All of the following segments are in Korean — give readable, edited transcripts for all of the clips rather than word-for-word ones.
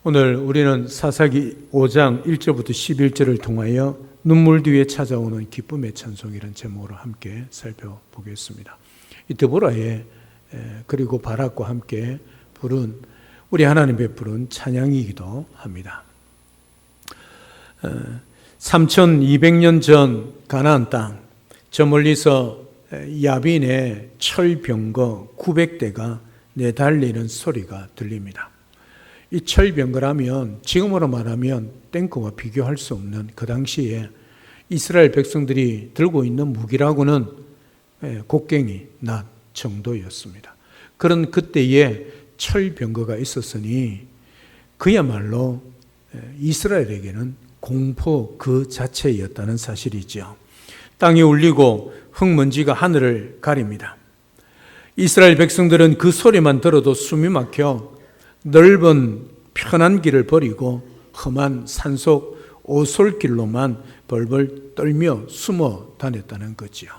오늘 우리는 사사기 5장 1절부터 11절을 통하여 눈물 뒤에 찾아오는 기쁨의 찬송이라는 제목으로 함께 살펴보겠습니다. 이 드보라의 그리고 바락과 함께 부른 우리 하나님 베푸는 찬양이기도 합니다. 3200년 전 가나안 땅, 저 멀리서 야빈의 철병거 900대가 내달리는 소리가 들립니다. 이 철병거라면 지금으로 말하면 탱크와 비교할 수 없는 그 당시에 이스라엘 백성들이 들고 있는 무기라고는 곡괭이, 낫 정도였습니다. 그런 그때에 철병거가 있었으니 그야말로 이스라엘에게는 공포 그 자체였다는 사실이죠. 땅이 울리고 흙먼지가 하늘을 가립니다. 이스라엘 백성들은 그 소리만 들어도 숨이 막혀 넓은 편한 길을 버리고 험한 산속 오솔길로만 벌벌 떨며 숨어 다녔다는 거지요.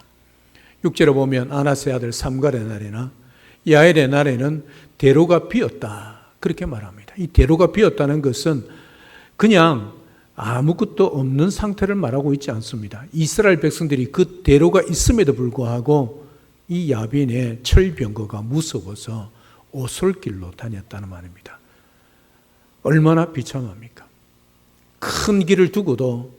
6절에 보면 아나스의 아들 삼갈의 날에나 야엘의 날에는 대로가 비었다 그렇게 말합니다. 이 대로가 비었다는 것은 그냥 아무것도 없는 상태를 말하고 있지 않습니다. 이스라엘 백성들이 그 대로가 있음에도 불구하고 이 야빈의 철병거가 무서워서 오솔길로 다녔다는 말입니다. 얼마나 비참합니까? 큰 길을 두고도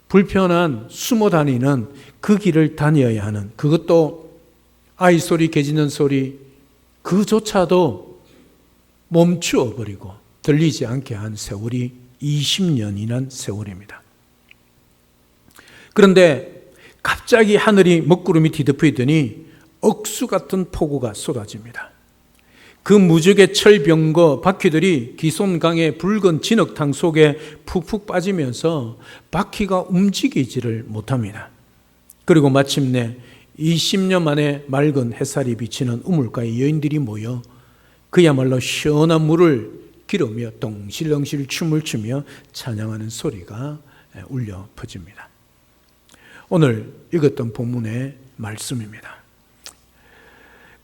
불편한 숨어 다니는 그 길을 다녀야 하는, 그것도 아이 소리, 개 짖는 소리 그조차도 멈추어 버리고 들리지 않게 한 세월이 20년이란 세월입니다. 그런데 갑자기 하늘이 먹구름이 뒤덮이더니 억수 같은 폭우가 쏟아집니다. 그 무적의 철병거 바퀴들이 기손강의 붉은 진흙탕 속에 푹푹 빠지면서 바퀴가 움직이지를 못합니다. 그리고 마침내 20년 만에 맑은 햇살이 비치는 우물가에 여인들이 모여 그야말로 시원한 물을 기르며 덩실덩실 춤을 추며 찬양하는 소리가 울려 퍼집니다. 오늘 읽었던 본문의 말씀입니다.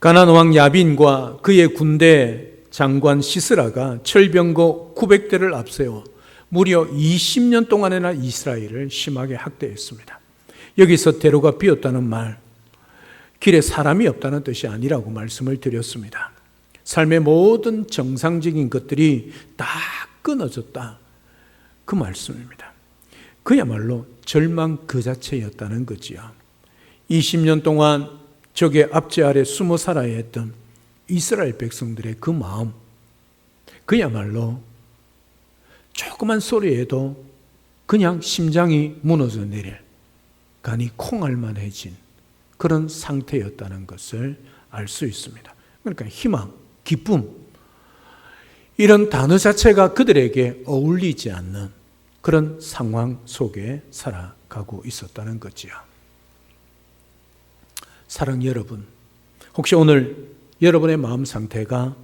가나안 왕 야빈과 그의 군대 장관 시스라가 철병거 900대를 앞세워 무려 20년 동안이나 이스라엘을 심하게 학대했습니다. 여기서 대로가 비었다는 말, 길에 사람이 없다는 뜻이 아니라고 말씀을 드렸습니다. 삶의 모든 정상적인 것들이 다 끊어졌다, 그 말씀입니다. 그야말로 절망 그 자체였다는 거지요. 20년 동안 적의 압제 아래 숨어 살아야 했던 이스라엘 백성들의 그 마음, 그야말로 조그만 소리에도 그냥 심장이 무너져 내릴, 간이 콩알만해진 그런 상태였다는 것을 알 수 있습니다. 그러니까 희망, 기쁨, 이런 단어 자체가 그들에게 어울리지 않는 그런 상황 속에 살아가고 있었다는 거지요. 사랑 여러분, 혹시 오늘 여러분의 마음 상태가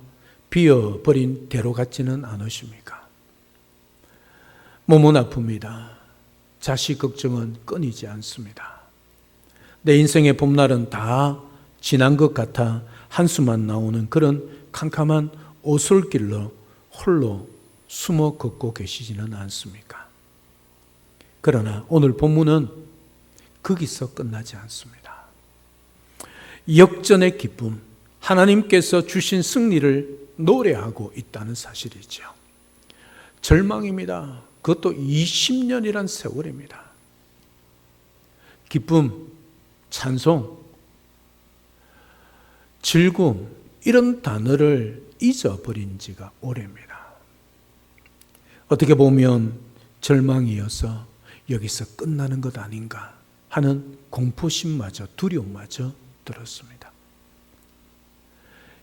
비어버린 대로 같지는 않으십니까? 몸은 아픕니다. 자식 걱정은 끊이지 않습니다. 내 인생의 봄날은 다 지난 것 같아 한숨만 나오는 그런 캄캄한 오솔길로 홀로 숨어 걷고 계시지는 않습니까? 그러나 오늘 본문은 거기서 끝나지 않습니다. 역전의 기쁨, 하나님께서 주신 승리를 노래하고 있다는 사실이죠. 절망입니다. 그것도 20년이란 세월입니다. 기쁨, 찬송, 즐거움, 이런 단어를 잊어버린 지가 오래입니다. 어떻게 보면 절망이어서 여기서 끝나는 것 아닌가 하는 공포심마저, 두려움마저 들었습니다.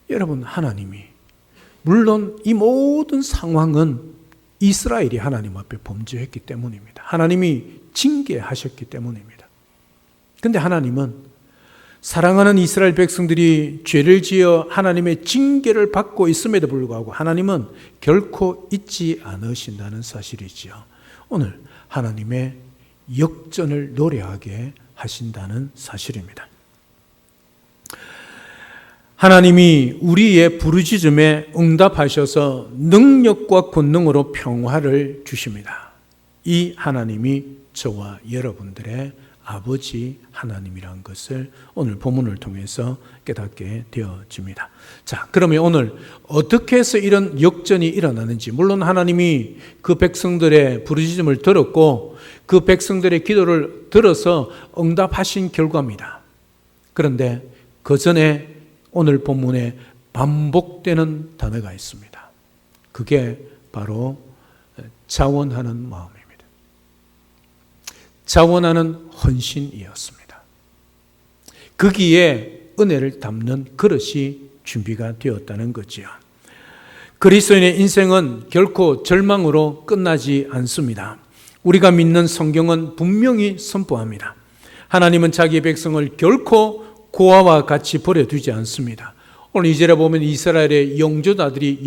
여러분, 하나님이, 물론 이 모든 상황은 이스라엘이 하나님 앞에 범죄했기 때문입니다. 하나님이 징계하셨기 때문입니다. 그런데 하나님은 사랑하는 이스라엘 백성들이 죄를 지어 하나님의 징계를 받고 있음에도 불구하고 하나님은 결코 잊지 않으신다는 사실이지요. 오늘 하나님의 역전을 노래하게 하신다는 사실입니다. 하나님이 우리의 부르짖음에 응답하셔서 능력과 권능으로 평화를 주십니다. 이 하나님이 저와 여러분들의 아버지 하나님이란 것을 오늘 본문을 통해서 깨닫게 되어집니다. 자, 그러면 오늘 어떻게 해서 이런 역전이 일어나는지, 물론 하나님이 그 백성들의 부르짖음을 들었고 그 백성들의 기도를 들어서 응답하신 결과입니다. 그런데 그 전에 오늘 본문에 반복되는 단어가 있습니다. 그게 바로 자원하는 마음입니다. 자원하는 헌신이었습니다. 거기에 은혜를 담는 그릇이 준비가 되었다는 거지요. 그리스도인의 인생은 결코 절망으로 끝나지 않습니다. 우리가 믿는 성경은 분명히 선포합니다. 하나님은 자기의 백성을 결코 고아와 같이 버려두지 않습니다. 오늘 2절에 보면 이스라엘의 영도자들이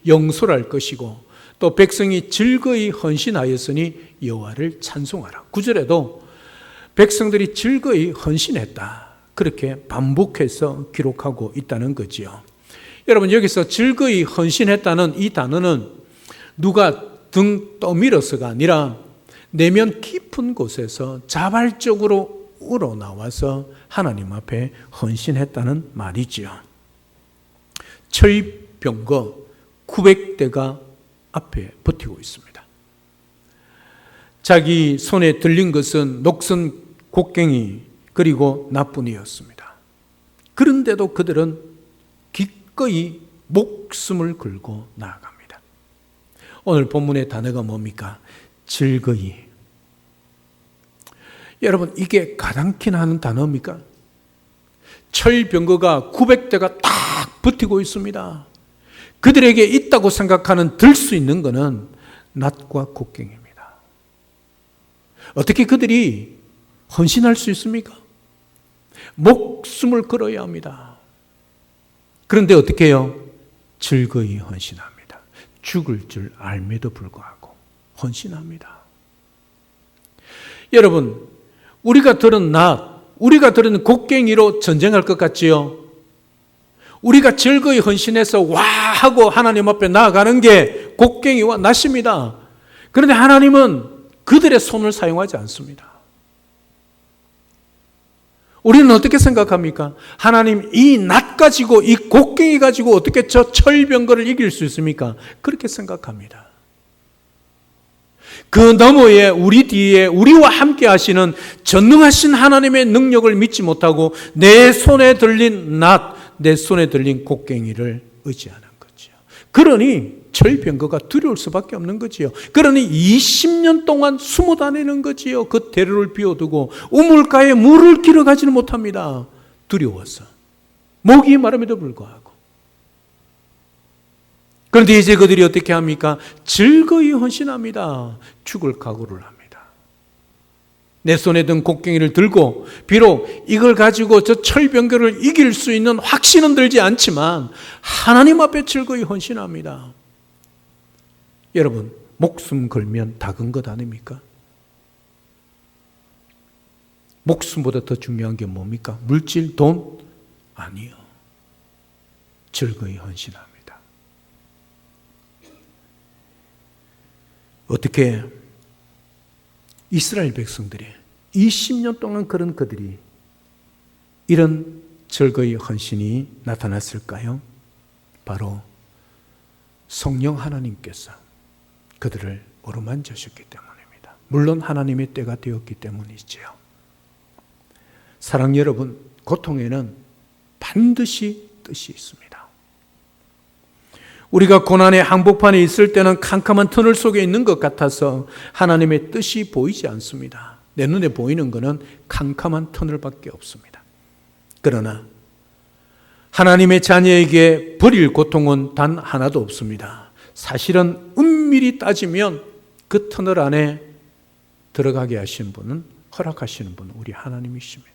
영솔할 것이고 또 백성이 즐거이 헌신하였으니 여호와를 찬송하라. 9절에도 백성들이 즐거이 헌신했다. 그렇게 반복해서 기록하고 있다는 거지요. 여러분, 여기서 즐거이 헌신했다는 이 단어는 누가 등 떠밀어서가 아니라 내면 깊은 곳에서 자발적으로 우러나와서 하나님 앞에 헌신했다는 말이지요. 철병거 900대가 앞에 버티고 있습니다. 자기 손에 들린 것은 녹슨 곡괭이 그리고 나뿐이었습니다. 그런데도 그들은 기꺼이 목숨을 걸고 나아갑니다. 오늘 본문의 단어가 뭡니까? 즐거이. 여러분, 이게 가당키나 하는 단어입니까? 철병거가 900대가 딱 버티고 있습니다. 그들에게 있다고 생각하는 들 수 있는 것은 낫과 곡괭입니다. 어떻게 그들이 헌신할 수 있습니까? 목숨을 걸어야 합니다. 그런데 어떻게 해요? 즐거이 헌신합니다. 죽을 줄 알매도 불구하고 헌신합니다. 여러분, 우리가 들은 우리가 들은 곡괭이로 전쟁할 것 같지요? 우리가 즐거이 헌신해서 와 하고 하나님 앞에 나아가는 게 곡괭이와 낫입니다. 그런데 하나님은 그들의 손을 사용하지 않습니다. 우리는 어떻게 생각합니까? 하나님, 이 낫 가지고 이 곡괭이 가지고 어떻게 저 철병거를 이길 수 있습니까? 그렇게 생각합니다. 그 너머에 우리 뒤에 우리와 함께 하시는 전능하신 하나님의 능력을 믿지 못하고 내 손에 들린 낫, 내 손에 들린 곡괭이를 의지하는 거죠. 그러니 철병거가 두려울 수밖에 없는 거지요. 그러니 20년 동안 숨어 다니는 거지요. 그 대로를 비워두고 우물가에 물을 길어가지는 못합니다. 두려워서. 목이 마름에도 불구하고. 그런데 이제 그들이 어떻게 합니까? 즐거이 헌신합니다. 죽을 각오를 합니다. 내 손에 든 곡괭이를 들고 비록 이걸 가지고 저 철병거를 이길 수 있는 확신은 들지 않지만 하나님 앞에 즐거이 헌신합니다. 여러분, 목숨 걸면 다 건 것 아닙니까? 목숨보다 더 중요한 게 뭡니까? 물질, 돈? 아니요. 즐거이 헌신합니다. 어떻게 이스라엘 백성들이 20년 동안 그런 그들이 이런 즐거이 헌신이 나타났을까요? 바로 성령 하나님께서 그들을 어루만지셨기 때문입니다. 물론 하나님의 때가 되었기 때문이지요. 사랑 여러분, 고통에는 반드시 뜻이 있습니다. 우리가 고난의 한복판에 있을 때는 캄캄한 터널 속에 있는 것 같아서 하나님의 뜻이 보이지 않습니다. 내 눈에 보이는 것은 캄캄한 터널밖에 없습니다. 그러나 하나님의 자녀에게 버릴 고통은 단 하나도 없습니다. 사실은 은밀히 따지면 그 터널 안에 들어가게 하신 분은, 허락하시는 분은 우리 하나님이십니다.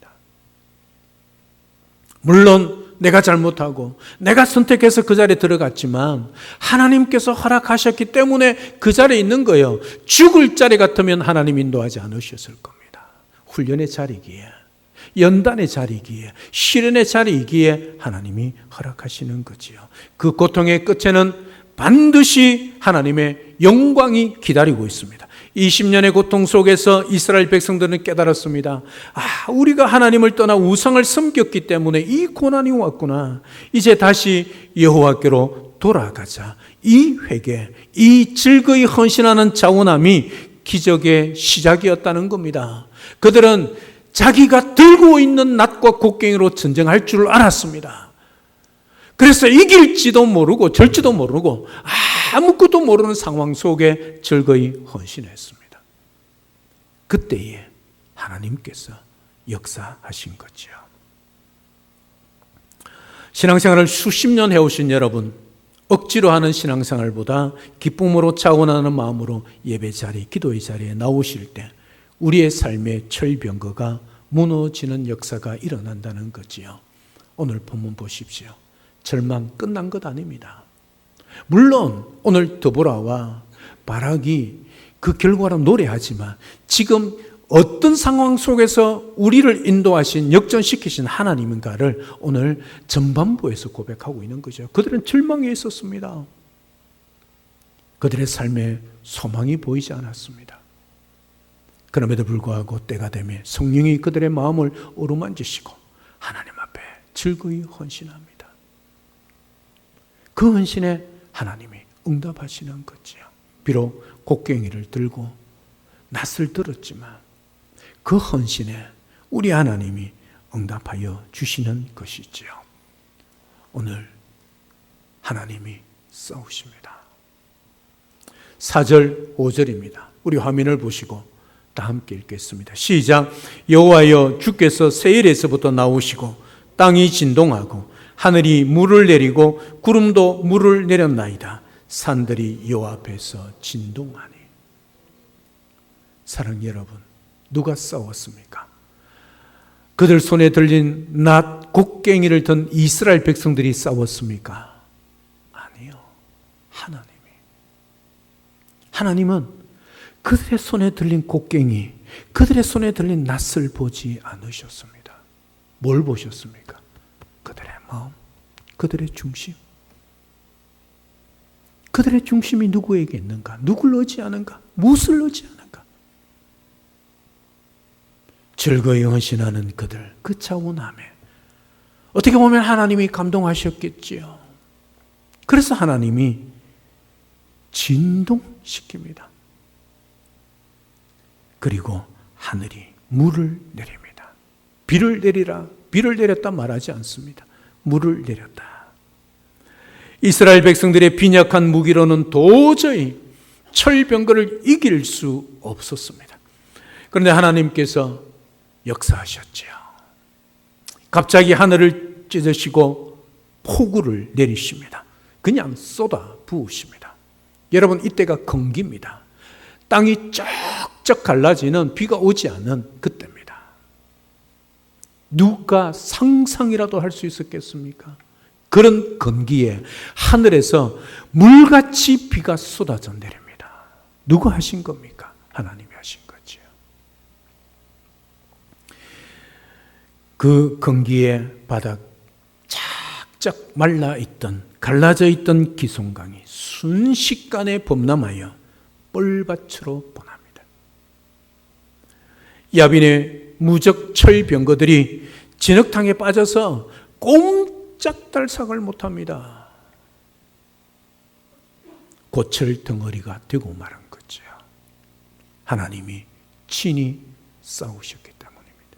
물론 내가 잘못하고 내가 선택해서 그 자리에 들어갔지만 하나님께서 허락하셨기 때문에 그 자리에 있는 거예요. 죽을 자리 같으면 하나님 인도하지 않으셨을 겁니다. 훈련의 자리기에. 연단의 자리이기에, 시련의 자리이기에 하나님이 허락하시는 거지요. 그 고통의 끝에는 반드시 하나님의 영광이 기다리고 있습니다. 20년의 고통 속에서 이스라엘 백성들은 깨달았습니다. 우리가 하나님을 떠나 우상을 섬겼기 때문에 이 고난이 왔구나. 이제 다시 여호와께로 돌아가자. 이 회개, 이 즐거이 헌신하는 자원함이 기적의 시작이었다는 겁니다. 그들은 자기가 들고 있는 낫과 곡괭이로 전쟁할 줄 알았습니다. 그래서 이길지도 모르고 절지도 모르고 아무것도 모르는 상황 속에 즐거이 헌신했습니다. 그때에 하나님께서 역사하신 거죠. 신앙생활을 수십 년 해오신 여러분, 억지로 하는 신앙생활보다 기쁨으로 차원하는 마음으로 예배 자리, 기도의 자리에 나오실 때 우리의 삶의 철병거가 무너지는 역사가 일어난다는 거지요. 오늘 본문 보십시오. 절망 끝난 것 아닙니다. 물론 오늘 드보라와 바락이 그 결과로 노래하지만 지금 어떤 상황 속에서 우리를 인도하신, 역전시키신 하나님인가를 오늘 전반부에서 고백하고 있는 거죠. 그들은 절망에 있었습니다. 그들의 삶에 소망이 보이지 않았습니다. 그럼에도 불구하고 때가 되면 성령이 그들의 마음을 어루만지시고 하나님 앞에 즐거이 헌신합니다. 그 헌신에 하나님이 응답하시는 거지요. 비록 곡괭이를 들고 낯을 들었지만 그 헌신에 우리 하나님이 응답하여 주시는 것이지요. 오늘 하나님이 싸우십니다. 4절, 5절입니다. 우리 화면을 보시고 다 함께 읽겠습니다. 시작. 여호와여, 주께서 세일에서부터 나오시고 땅이 진동하고 하늘이 물을 내리고 구름도 물을 내렸나이다. 산들이 여호와 앞에서 진동하니. 사랑 여러분, 누가 싸웠습니까? 그들 손에 들린 낫, 곡괭이를 든 이스라엘 백성들이 싸웠습니까? 아니요. 하나님은 그들의 손에 들린 곡괭이, 그들의 손에 들린 낫을 보지 않으셨습니다. 뭘 보셨습니까? 그들의 마음, 그들의 중심. 그들의 중심이 누구에게 있는가? 누굴 의지하는가? 무엇을 의지하는가? 즐거이 헌신하는 그들, 그 차원함에 어떻게 보면 하나님이 감동하셨겠지요. 그래서 하나님이 진동시킵니다. 그리고 하늘이 물을 내립니다. 비를 내리라. 비를 내렸다 말하지 않습니다. 물을 내렸다. 이스라엘 백성들의 빈약한 무기로는 도저히 철병거를 이길 수 없었습니다. 그런데 하나님께서 역사하셨지요. 갑자기 하늘을 찢으시고 폭우를 내리십니다. 그냥 쏟아 부으십니다. 여러분, 이때가 건기입니다. 땅이 쩍쩍 갈라지는, 비가 오지 않는 그때입니다. 누가 상상이라도 할 수 있었겠습니까? 그런 건기에 하늘에서 물같이 비가 쏟아져 내립니다. 누가 하신 겁니까? 하나님이 하신 거죠. 그 건기에 바닥 착착 말라있던, 갈라져 있던 기송강이 순식간에 범람하여 뻘밭으로 변합니다. 야빈의 무적 철병거들이 진흙탕에 빠져서 꼼짝달싹을 못합니다. 고철 덩어리가 되고 말한 거죠. 하나님이 친히 싸우셨기 때문입니다.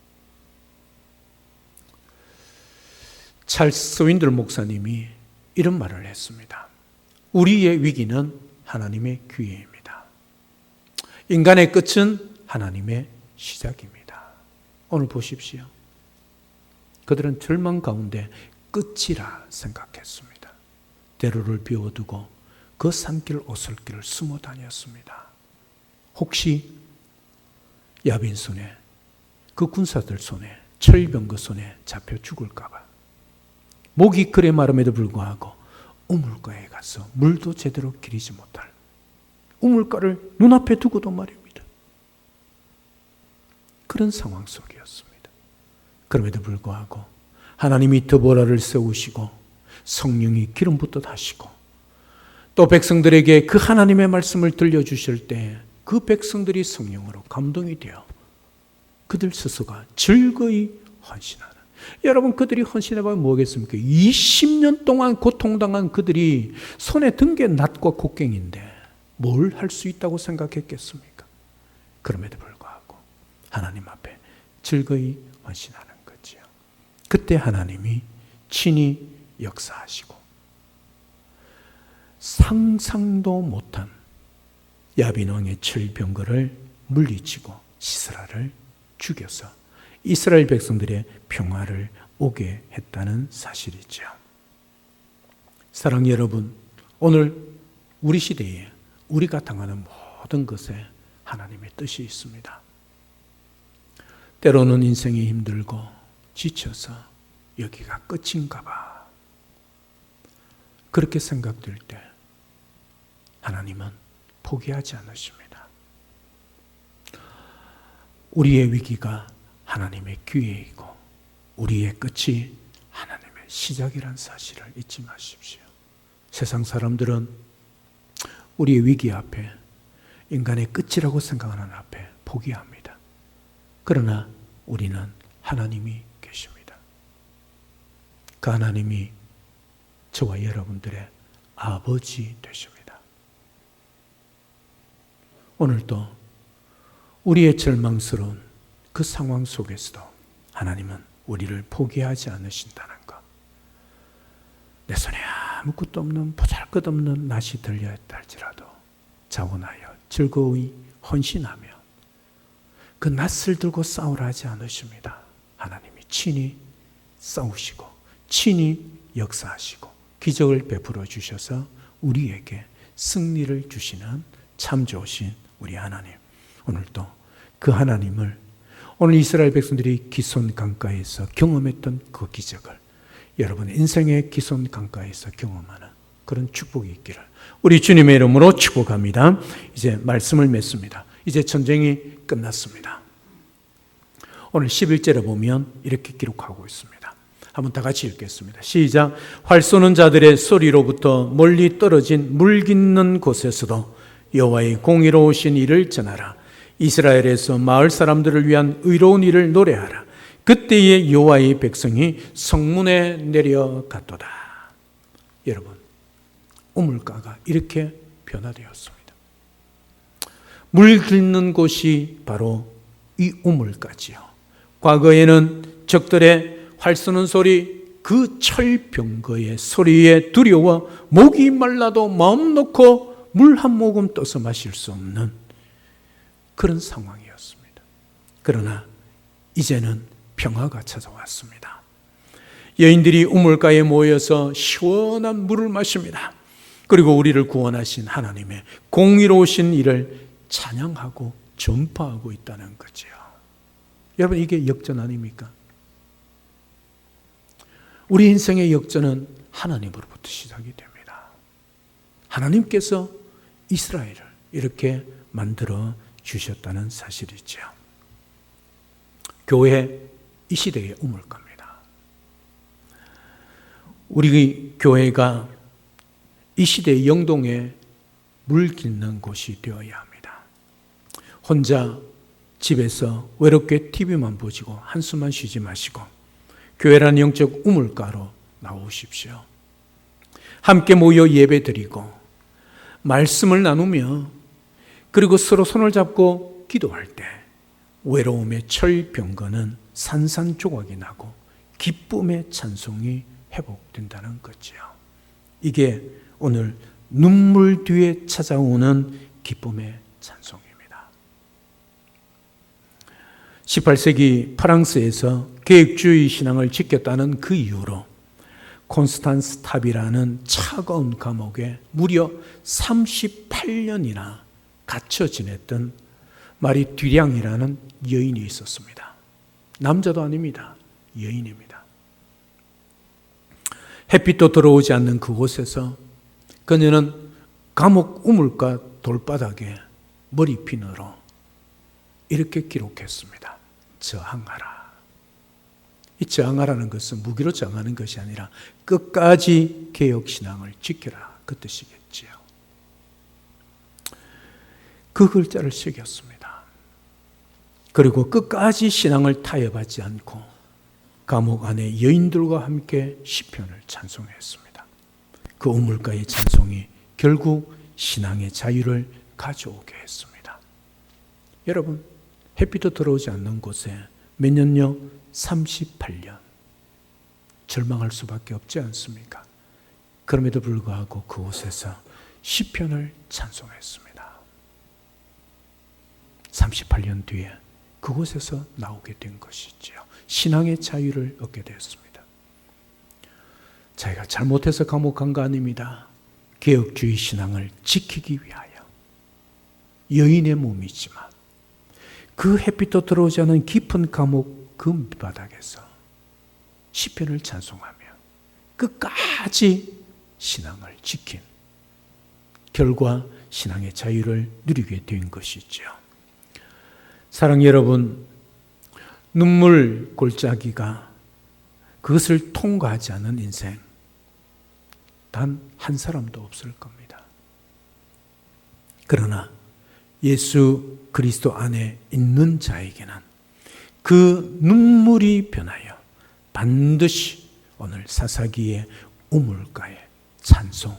찰스 스윈들 목사님이 이런 말을 했습니다. 우리의 위기는 하나님의 기회입니다. 인간의 끝은 하나님의 시작입니다. 오늘 보십시오. 그들은 절망 가운데 끝이라 생각했습니다. 대로를 비워두고 그 산길 오솔길을 숨어 다녔습니다. 혹시 야빈 손에, 그 군사들 손에, 철병거 손에 잡혀 죽을까 봐. 목이 그래 마름에도 불구하고 우물가에 가서 물도 제대로 기리지 못할, 우물가를 눈앞에 두고도 말입니다. 그런 상황 속이었습니다. 그럼에도 불구하고 하나님이 드보라를 세우시고 성령이 기름 붓듯 하시고 또 백성들에게 그 하나님의 말씀을 들려주실 때 그 백성들이 성령으로 감동이 되어 그들 스스로가 즐거이 헌신하는, 여러분 그들이 헌신해봐야 뭐겠습니까? 20년 동안 고통당한 그들이 손에 든 게 낫과 곡괭인데 뭘 할 수 있다고 생각했겠습니까? 그럼에도 불구하고 하나님 앞에 즐거이 헌신하는 거지요. 그때 하나님이 친히 역사하시고 상상도 못한 야빈 왕의 철병거를 물리치고 시스라를 죽여서 이스라엘 백성들의 평화를 오게 했다는 사실이죠. 사랑하는 여러분, 오늘 우리 시대에 우리가 당하는 모든 것에 하나님의 뜻이 있습니다. 때로는 인생이 힘들고 지쳐서 여기가 끝인가 봐, 그렇게 생각될 때 하나님은 포기하지 않으십니다. 우리의 위기가 하나님의 기회이고 우리의 끝이 하나님의 시작이란 사실을 잊지 마십시오. 세상 사람들은 우리의 위기 앞에, 인간의 끝이라고 생각하는 앞에 포기합니다. 그러나 우리는 하나님이 계십니다. 그 하나님이 저와 여러분들의 아버지 되십니다. 오늘도 우리의 절망스러운 그 상황 속에서도 하나님은 우리를 포기하지 않으신다는 것. 내 손에 아무것도 없는 보잘것없는 낫이 들려있다 할지라도 자원하여 즐거이 헌신하며 그 낫을 들고 싸우라 하지 않으십니다. 하나님이 친히 싸우시고 친히 역사하시고 기적을 베풀어 주셔서 우리에게 승리를 주시는 참 좋으신 우리 하나님. 오늘도 그 하나님을 오늘 이스라엘 백성들이 기손 강가에서 경험했던 그 기적을 여러분의 인생의 기손 강가에서 경험하는 그런 축복이 있기를 우리 주님의 이름으로 축복합니다. 이제 말씀을 맺습니다. 이제 전쟁이 끝났습니다. 오늘 11절에 보면 이렇게 기록하고 있습니다. 한번 다 같이 읽겠습니다. 시작. 활 쏘는 자들의 소리로부터 멀리 떨어진 물 깃는 곳에서도 여호와의 공의로우신 일을 전하라. 이스라엘에서 마을 사람들을 위한 의로운 일을 노래하라. 그때에 여호와의 백성이 성문에 내려갔도다. 여러분, 우물가가 이렇게 변화되었습니다. 물 깃는 곳이 바로 이 우물가지요. 과거에는 적들의 활 쏘는 소리, 그 철병거의 소리에 두려워 목이 말라도 마음 놓고 물 한 모금 떠서 마실 수 없는 그런 상황이었습니다. 그러나 이제는 평화가 찾아왔습니다. 여인들이 우물가에 모여서 시원한 물을 마십니다. 그리고 우리를 구원하신 하나님의 공의로우신 일을 찬양하고 전파하고 있다는 거죠. 여러분, 이게 역전 아닙니까? 우리 인생의 역전은 하나님으로부터 시작이 됩니다. 하나님께서 이스라엘을 이렇게 만들어 주셨다는 사실이죠. 교회, 이 시대의 우물가입니다. 우리 교회가 이 시대의 영동에 물 깃는 곳이 되어야 합니다. 혼자 집에서 외롭게 TV만 보시고 한숨만 쉬지 마시고 교회라는 영적 우물가로 나오십시오. 함께 모여 예배드리고 말씀을 나누며 그리고 서로 손을 잡고 기도할 때 외로움의 철병거는 산산조각이 나고 기쁨의 찬송이 회복된다는 거죠. 이게 오늘 눈물 뒤에 찾아오는 기쁨의 찬송입니다. 18세기 프랑스에서 계획주의 신앙을 지켰다는 그 이유로 콘스탄스 탑이라는 차가운 감옥에 무려 38년이나 갇혀 지냈던 마리 듀량이라는 여인이 있었습니다. 남자도 아닙니다. 여인입니다. 햇빛도 들어오지 않는 그곳에서 그녀는 감옥 우물가 돌바닥에 머리핀으로 이렇게 기록했습니다. 저항하라. 이 저항하라는 것은 무기로 저항하는 것이 아니라 끝까지 개혁신앙을 지켜라 그 뜻이겠지요. 그 글자를 새겼습니다. 그리고 끝까지 신앙을 타협하지 않고 감옥 안에 여인들과 함께 시편을 찬송했습니다. 그 우물가의 찬송이 결국 신앙의 자유를 가져오게 했습니다. 여러분, 햇빛도 들어오지 않는 곳에 몇 년요? 38년. 절망할 수밖에 없지 않습니까? 그럼에도 불구하고 그곳에서 시편을 찬송했습니다. 38년 뒤에 그곳에서 나오게 된 것이지요. 신앙의 자유를 얻게 되었습니다. 자기가 잘못해서 감옥 간 거 아닙니다. 개혁주의 신앙을 지키기 위하여 여인의 몸이지만 그 햇빛도 들어오지 않은 깊은 감옥 그 밑바닥에서 시편을 찬송하며 끝까지 신앙을 지킨 결과 신앙의 자유를 누리게 된 것이죠. 사랑 여러분, 눈물 골짜기가 그것을 통과하지 않은 인생 단 한 사람도 없을 겁니다. 그러나 예수 그리스도 안에 있는 자에게는 그 눈물이 변하여 반드시 오늘 사사기의 우물가의 찬송,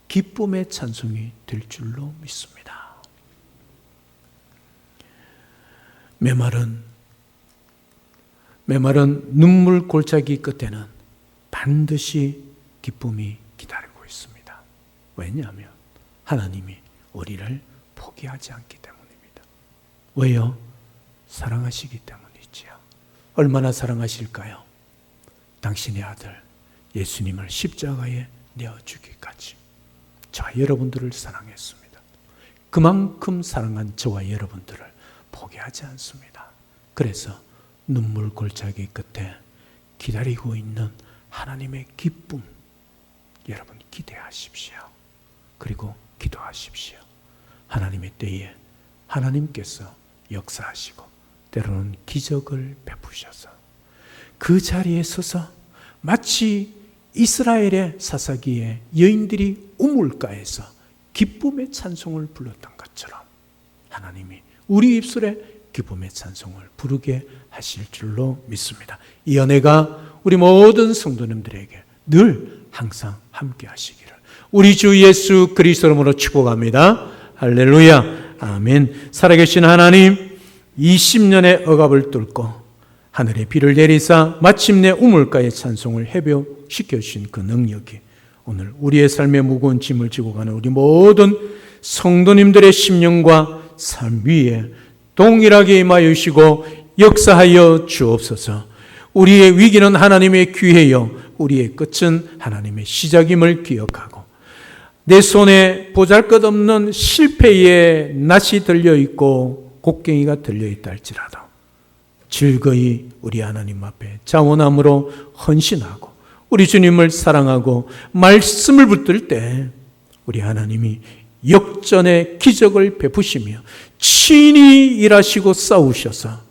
기쁨의 찬송이 될 줄로 믿습니다. 메마른 눈물 골짜기 끝에는 반드시 기쁨이 기다리고 있습니다. 왜냐하면 하나님이 우리를 포기하지 않기 때문입니다. 왜요? 사랑하시기 때문이지요. 얼마나 사랑하실까요? 당신의 아들 예수님을 십자가에 내어주기까지 저와 여러분들을 사랑했습니다. 그만큼 사랑한 저와 여러분들을 포기하지 않습니다. 그래서 눈물 골짜기 끝에 기다리고 있는 하나님의 기쁨 여러분 기대하십시오. 그리고 기도하십시오. 하나님의 때에 하나님께서 역사하시고 때로는 기적을 베푸셔서 그 자리에 서서 마치 이스라엘의 사사기에 여인들이 우물가에서 기쁨의 찬송을 불렀던 것처럼 하나님이 우리 입술에 기쁨의 찬송을 부르게 하실 줄로 믿습니다. 이 은혜가 우리 모든 성도님들에게 늘 항상 함께 하시기를 우리 주 예수 그리스도 이름으로 축복합니다. 할렐루야. 아멘. 살아계신 하나님, 20년의 억압을 뚫고 하늘에 비를 내리사 마침내 우물가의 찬송을 해변시켜 주신 그 능력이 오늘 우리의 삶의 무거운 짐을 지고 가는 우리 모든 성도님들의 심령과 삶 위에 동일하게 임하여 주시고 역사하여 주옵소서. 우리의 위기는 하나님의 기회요 우리의 끝은 하나님의 시작임을 기억하고 내 손에 보잘것없는 실패의 낫이 들려있고 곡괭이가 들려있다 할지라도 즐거이 우리 하나님 앞에 자원함으로 헌신하고 우리 주님을 사랑하고 말씀을 붙들 때 우리 하나님이 역전의 기적을 베푸시며 친히 일하시고 싸우셔서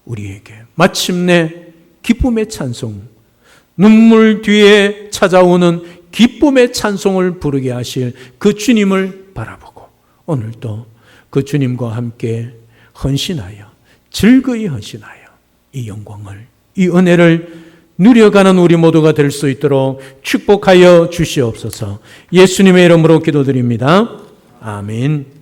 우리에게 마침내 기쁨의 찬송, 눈물 뒤에 찾아오는 기쁨의 찬송을 부르게 하실 그 주님을 바라보고 오늘도 그 주님과 함께 헌신하여 즐거이 헌신하여 이 영광을 이 은혜를 누려가는 우리 모두가 될 수 있도록 축복하여 주시옵소서. 예수님의 이름으로 기도드립니다. 아멘.